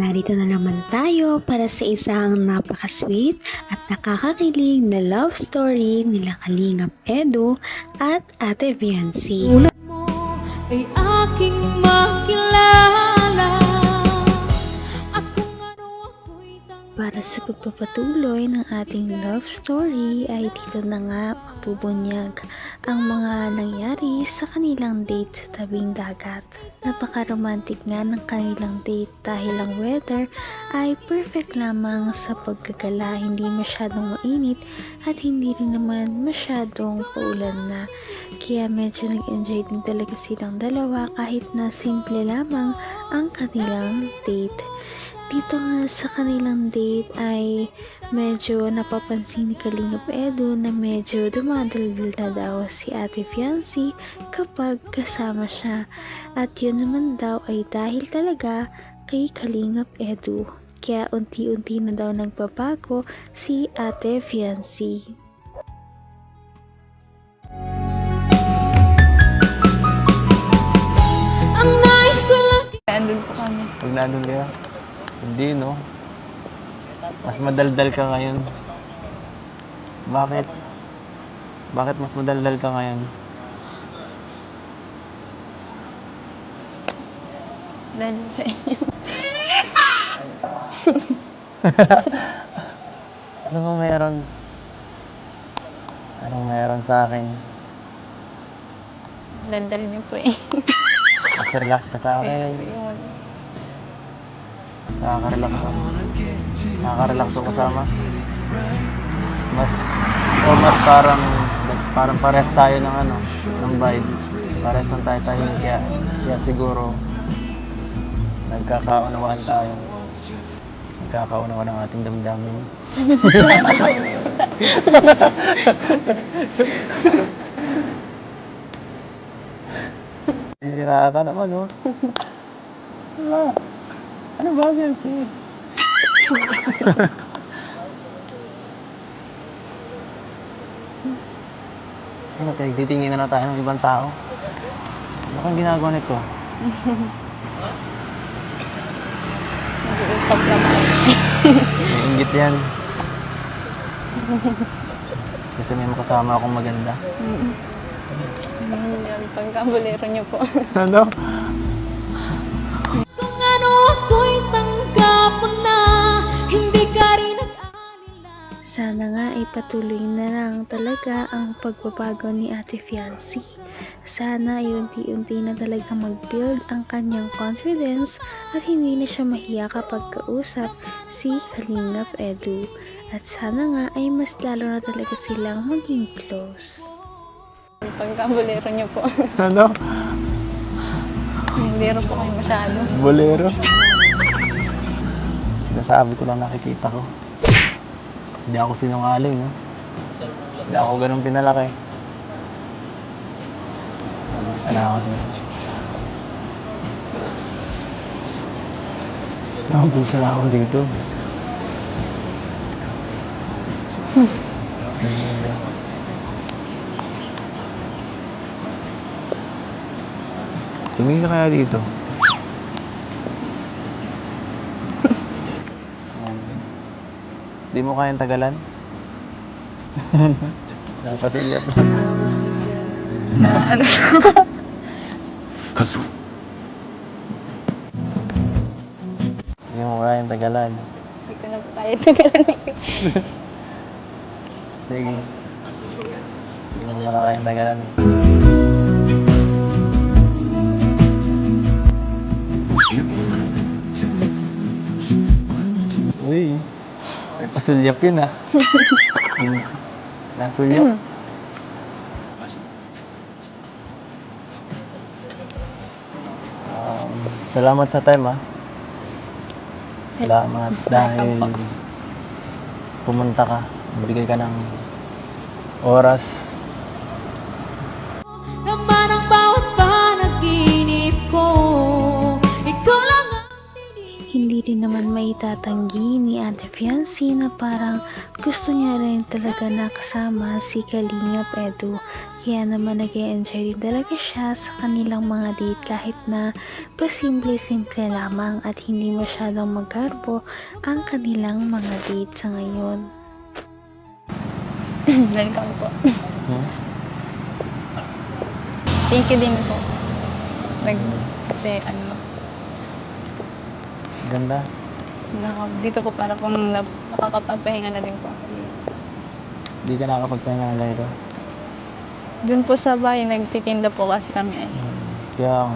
narito na naman tayo para sa isang napaka-sweet at nakakakilig na love story nila Kalingap Edu at Ate Viancy. Ulat mo ay aking makilala. Para sa pagpapatuloy ng ating love story ay dito na nga mabubunyag ang mga nangyari sa kanilang date sa tabing dagat. Napaka-romantic nga ng kanilang date dahil ang weather ay perfect lamang sa pagkagala, hindi masyadong mainit at hindi rin naman masyadong paulan na. Kaya medyo nag-enjoy din talaga silang dalawa kahit na simple lamang ang kanilang date. Dito nga sa kanilang date ay medyo napapansin ni Kalingap Edu na medyo dumadaldal na daw si Ate Viancy kapag kasama siya. At yun naman daw ay dahil talaga kay Kalingap Edu. Kaya unti-unti na daw nagbabago si Ate Viancy. Ang nice ko lang. Nandun po kami. Pag nandun kayo? Hindi, no? Mas madaldal ka ngayon. Bakit? Bakit mas madaldal ka ngayon? Dahil sa inyo. Ano meron? Anong meron sa akin? Daldal niyo po eh. Mas relax ka sa akin. Nakaka-relax ako. Nakaka-relax ako kasama. Mas parang pares tayo ng ng vibe. Pares lang tayo kaya siguro nagkakaunawaan tayo. Nagkakaunawaan ang ating damdamin. Hiniraan ka naman, no? Ano ba yan, si? Ano, titingin na tayo ng ibang tao? Ano kang ginagawa nito? Nag-uusap naman. May inggit yan. Kasi may makasama akong maganda. Pagkabulero niyo po. Ano? Kung ano ako'y tanggap mo na, hindi ka rin nag-alila. Sana nga ay patuloy na lang talaga ang pagbabago ni Ate Viancy. Sana ay unti-unti na talaga mag-build ang kanyang confidence at hindi na siya mahiya kapag kausap si Kalingap Edu. At sana nga ay mas lalo na talaga silang maging close. Pagkabulero niyo po. Ano? Bolero po kayo masyado. Bolero? Sinasabi ko lang nakikita ko. Hindi ako sinungaling, no? Hindi ako ganun pinalaki. Sana ako dito. Nakabusa na ako dito. Tumingin ka kaya dito? Di mo kayang tagalan? Nakapasilyap lang. Ano? Kaso? Di mo kayang tagalan. Hindi ko na po kaya tagalan eh. Sige. Di mo na kayang tagalan. Uy, may pasulyap yun ah. Nasulyap. Salamat sa time ah. Salamat dahil pumunta ka. Nagbigay ka ng oras. Naman ang bawat panaginip ko, ikaw lang ang Hindi rin naman maitatanggi ni Ate Fiancé na parang gusto niya rin talaga na kasama si Kalingap Edu. Kaya naman nag-e-enjoy din talaga siya sa kanilang mga date kahit na pasimple-simple lamang at hindi masyadong magkarbo ang kanilang mga date sa ngayon. Welcome po. Thank you din po. Kasi Ganda. dito po para pong nakakapagpahinga na din po. Hindi ka nakakapagpahinga ng ganito. Doon po sa bahay, nagtitinda po kasi kami ay. Kaya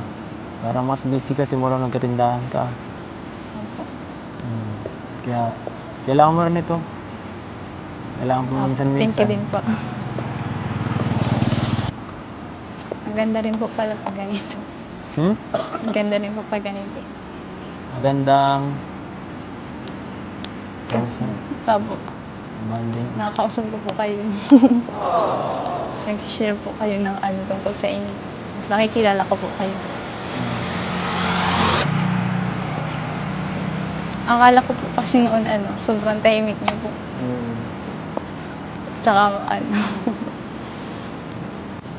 parang mas busy kasi mula nagkatindahan ka. Opo. Kaya kailangan mo rin ito. Kailangan mo minsan-minsan. Thank you din po. Ang ganda rin po pala pag ganito. Ang ganda rin po pag ganito. Magandang Tabo. bonding. Nakakausap ko po kayo. Nag-share po kayo ng tungkol sa inyo. Mas nakikilala ko po kayo. Akala ko po kasi noon sobrang tahimik niyo po. Tsaka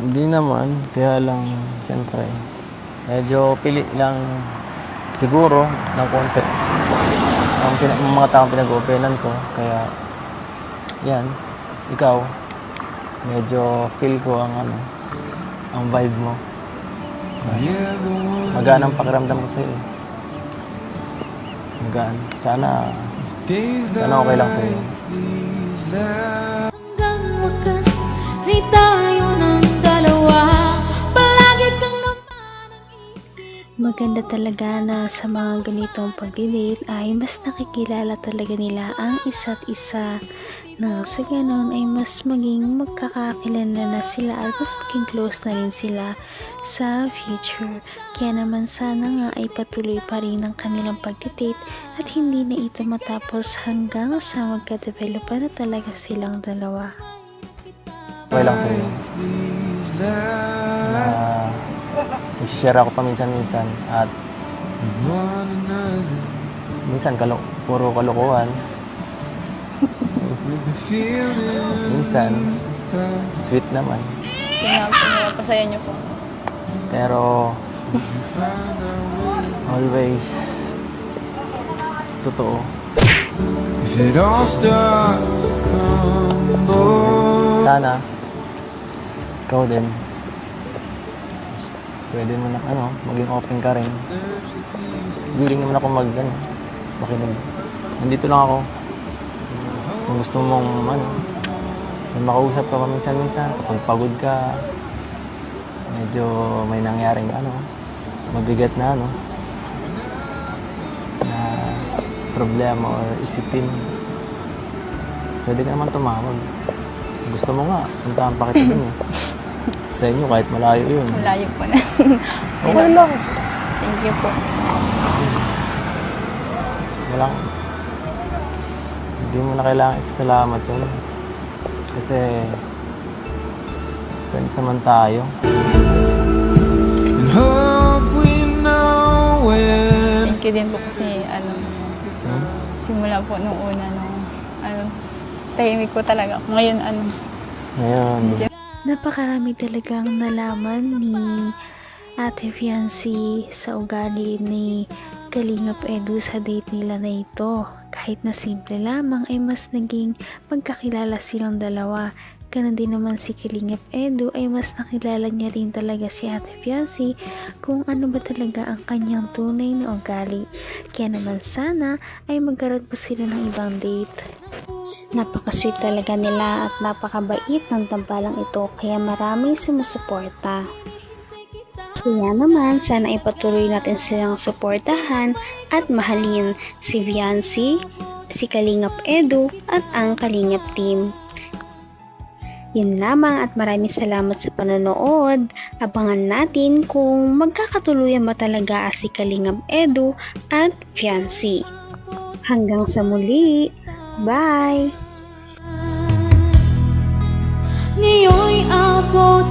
Hindi naman, kaya lang siyempre medyo pili lang siguro ng konti ang mga taong pinag-openan ko, kaya yan, ikaw medyo feel ko ang vibe mo. Magaan ang pakiramdam ko sa'yo. Magaan. Sana okay lang sa'yo. Hanggang wakas ay tayo ng dalawa. Palagi kang naman ang isip. Maganda talaga na sa mga ganitong pagdidate ay mas nakikilala talaga nila ang isa't isa, na sa ganon ay mas maging magkakakilala na sila at mas maging close na rin sila sa future. Kaya naman sana nga ay patuloy pa rin ang kanilang pagdidate at hindi na ito matapos hanggang sa magka-develop pa na talaga silang dalawa. Okay lang sa'yo. Na i-share ako paminsan-minsan at minsan puro kalokohan. Minsan sweet naman. pinapasaya niyo po. Pero always totoo. If it all starts to crumble, Sana ikaw din pwede mo na maging open ka rin. Willing naman ako makinig. Nandito lang ako kung gusto mong may makausap ka paminsan-minsan kapag pagod ka, medyo may nangyaring mabigat na na problema or isipin, pwede ka naman tumawag. Gusto mo nga, puntahan pa kita dun sa inyo kahit malayo yun. Malayo po na. Okay lang. Thank you po. Hindi mo na kailangan ipasalamat yun. Kasi friends naman tayo. and hope we know when. Thank you din po kasi simula po nung una tahimik po talaga ako. Ngayon Ngayon, Napakarami talagang nalaman ni Ate Fiancé sa ugali ni Kalingap Edu sa date nila na ito. Kahit na simple lamang ay mas naging magkakilala silang dalawa. Ganon din naman si Kalingap Edu ay mas nakilala niya rin talaga si Ate Fiancé kung ano ba talaga ang kanyang tunay na ugali. Kaya naman sana ay magkaroon pa sila ng ibang date. Napaka-sweet talaga nila at napakabait ng tambalang ito, kaya maraming sumusuporta. Kaya naman sana ipatuloy natin silang suportahan at mahalin si Fiancé, si Kalingap Edu at ang Kalingap team. Yun lamang at maraming salamat sa panonood. Abangan natin kung magkakatuluyan ba talaga si Kalingap Edu at Fiancé. Hanggang sa muli. Bye! Ngayon'y abot